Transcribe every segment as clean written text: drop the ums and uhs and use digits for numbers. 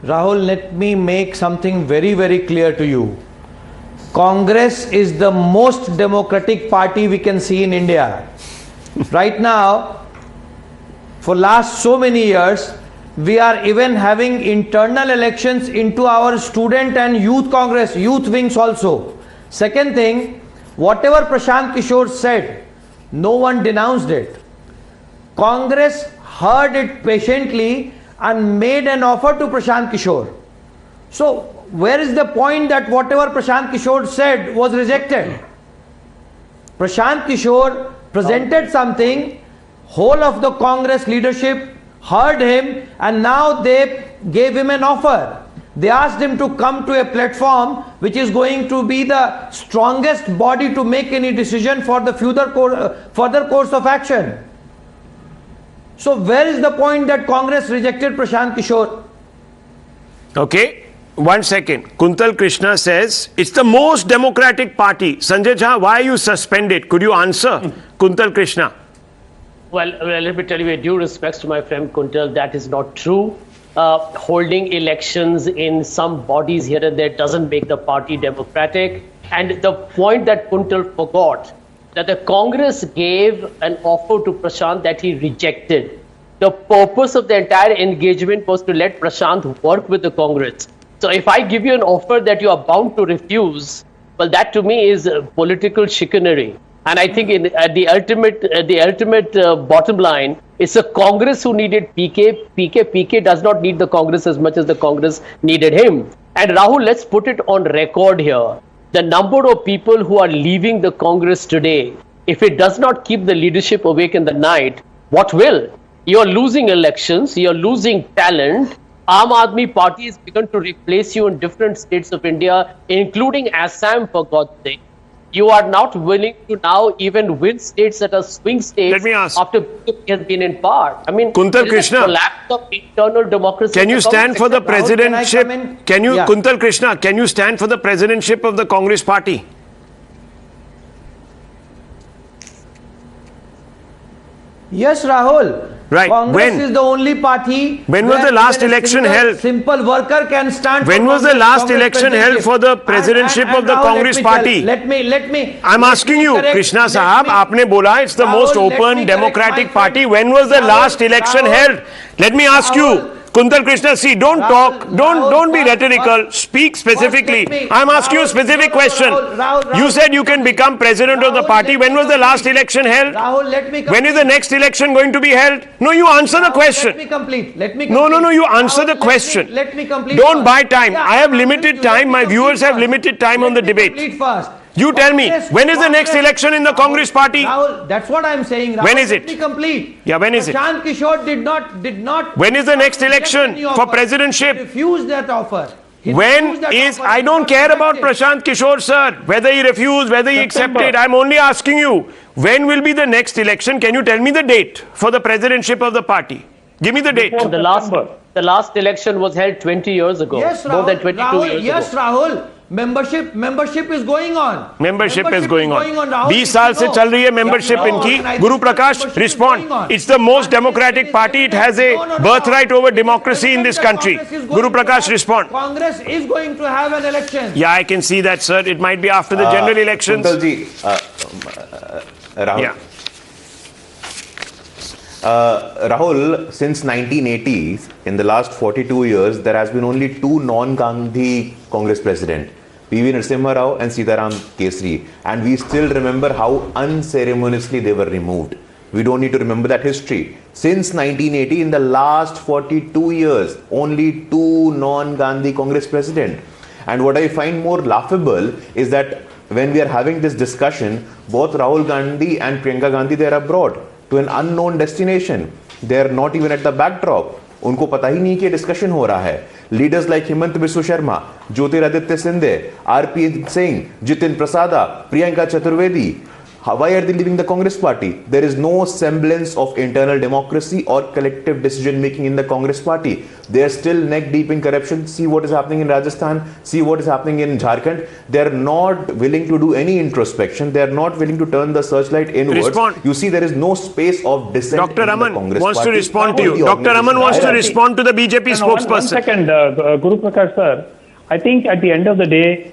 Rahul, let me make something very, very clear to you. Congress is the most democratic party we can see in India. Right now, for last so many years, we are even having internal elections into our student and youth congress, youth wings also. Second thing, whatever Prashant Kishore said, no one denounced it. Congress heard it patiently and made an offer to Prashant Kishore. So, where is the point that whatever Prashant Kishore said was rejected? Prashant Kishore presented something, whole of the Congress leadership heard him, and now they gave him an offer. They asked him to come to a platform which is going to be the strongest body to make any decision for the further course of action. So where is the point that Congress rejected Prashant Kishore? Okay, 1 second. Kuntal Krishna says, it's the most democratic party. Sanjay Jha, why are you suspended? Could you answer? Kuntal Krishna. Well, let me tell you, with due respects to my friend Kuntal, that is not true. Holding elections in some bodies here and there doesn't make the party democratic. And the point that Kuntal forgot, that the Congress gave an offer to Prashant that he rejected. The purpose of the entire engagement was to let Prashant work with the Congress. So if I give you an offer that you are bound to refuse, well, that to me is political chicanery. And I think at the ultimate bottom line, it's a Congress who needed PK. PK does not need the Congress as much as the Congress needed him. And Rahul, let's put it on record here. The number of people who are leaving the Congress today, if it does not keep the leadership awake in the night, what will? You're losing elections, you're losing talent. Aam Aadmi Party has begun to replace you in different states of India, including Assam, for God's sake. You are not willing to now even win states that are swing states. Let me ask. After BJP has been in power. I mean, Kuntal Krishna, collapse of internal democracy. can you stand for the presidentship? Can you, Yeah. Kuntal Krishna, can you stand for the presidentship of the Congress party? Yes, Rahul. Right. Congress When? is the only party. When was where the last even a election single held? Simple worker can stand. When for was the Congress- last Congress election held for the presidentship of the Rahul, Congress party? Let me. I'm asking you, Krishna Sahab, आपने बोला it's the most Rahul, let open me democratic correct my party. friend. When was the Rahul, last election Rahul, held? Let me ask you, Rahul, Kuntal Krishna, see, don't Rahul, talk, don't be Rahul, rhetorical, speak specifically. let me- I'm asking you a Rahul, specific no, question. Rahul, You said you can become president of the Rahul, party. let When me was the last complete. election held? Rahul, let me When is the next election going to be held? No, you answer the Rahul, question. Let me complete. No, you answer the question. Let me complete. Don't first. buy time. Yeah, I have I'm limited with you. Let time. me My complete viewers have first. limited time on the Let me debate. complete first. You tell me, when is the next election in the Congress party? Rahul, that's what I'm saying. Rahul, When is let it? me complete. Yeah, when is it? Prashant Kishore did not. When is the next reject election any for offer. presidentship? He refused that offer. He When refused that is, offer. I He don't got care about rejected. Prashant Kishore, sir, whether he refused, whether he accepted. I'm only asking you, when will be the next election? Can you tell me the date for the presidentship of the party? Give me the date. The last election was held 20 years ago. Yes, Rahul. More than 22 Rahul, years yes, ago. Membership is going on. Membership is going on. Rahul. 20 साल से चल रही है membership इनकी. Guru Prakash, respond. It's the most democratic party. It has a birthright over democracy in this country. Guru Prakash, respond. Congress is going to have an election. Yeah, I can see that, sir. It might be after the general elections. Kuntal ji, Rahul. Yeah. Rahul, since 1980s, in the last 42 years, there has been only two non-Gandhi Congress president, PV Narasimha Rao and Sitaram Kesri, and we still remember how unceremoniously they were removed. We don't need to remember that history. Since 1980, in the last 42 years, only two non-Gandhi Congress president. And what I find more laughable is that when we are having this discussion, both Rahul Gandhi and Priyanka Gandhi, they are abroad to an unknown destination. They are not even at the backdrop. उनको पता ही नहीं कि discussion हो रहा है. Leaders like Himant Biswa Sharma, Jyotiraditya Sindhe, RP Singh, Jitin Prasada, Priyanka Chaturvedi, Why are they leaving the Congress party? There is no semblance of internal democracy or collective decision making in the Congress party. They are still neck deep in corruption. See what is happening in Rajasthan. See what is happening in Jharkhand. They are not willing to do any introspection. They are not willing to turn the searchlight inwards. Respond. You see, there is no space of dissent. Dr. in the Raman Congress wants party. to respond to Or you. the Dr. Raman organization wants to hierarchy. respond to the BJP No, one spokesperson. second, Guru Prakash sir. I think at the end of the day,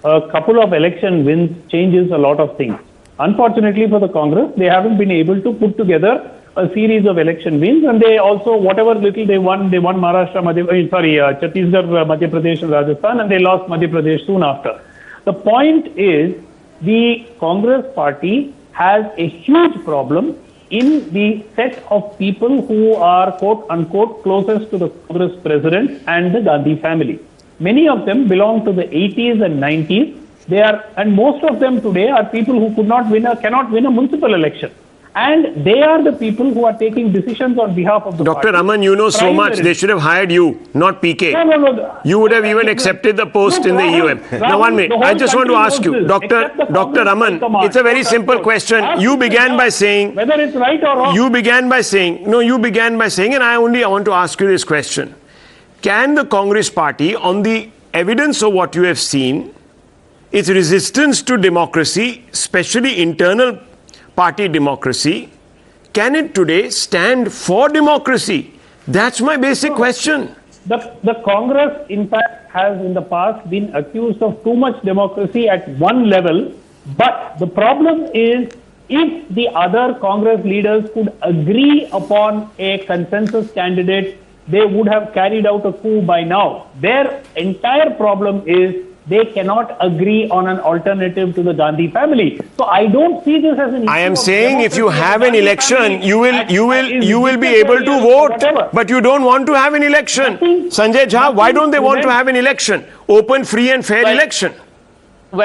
a couple of election wins changes a lot of things. Unfortunately for the Congress, they haven't been able to put together a series of election wins, and they also, whatever little they won Maharashtra, Chhattisgarh, Madhya Pradesh and Rajasthan, and they lost Madhya Pradesh soon after. The point is, the Congress party has a huge problem in the set of people who are quote unquote closest to the Congress president and the Gandhi family. Many of them belong to the 80s and 90s. They are, and most of them today are people who cannot win a municipal election. And they are the people who are taking decisions on behalf of the Dr. party. Raman, you know so much. Primarily. They should have hired you, not PK. No. You would have even accepted the post in the EUM. Now, 1 minute. I just want to ask you, Dr. Raman, it's a very simple question. You began by saying, whether it's right or wrong. you began by saying, and I want to ask you this question. Can the Congress party, on the evidence of what you have seen, its resistance to democracy, especially internal party democracy, can it today stand for democracy? That's my basic question. The Congress, in fact, has in the past been accused of too much democracy at one level, but the problem is if the other Congress leaders could agree upon a consensus candidate, they would have carried out a coup by now. Their entire problem is they cannot agree on an alternative to the Gandhi family. So I don't see this as an issue. I am of saying if you democracy. have The an Gandhi election, family you will be able to vote, whatever. but you don't want to have an election. Nothing- Sanjay Jha, why nothing don't they want to prevents- have an election? Open, free and fair election.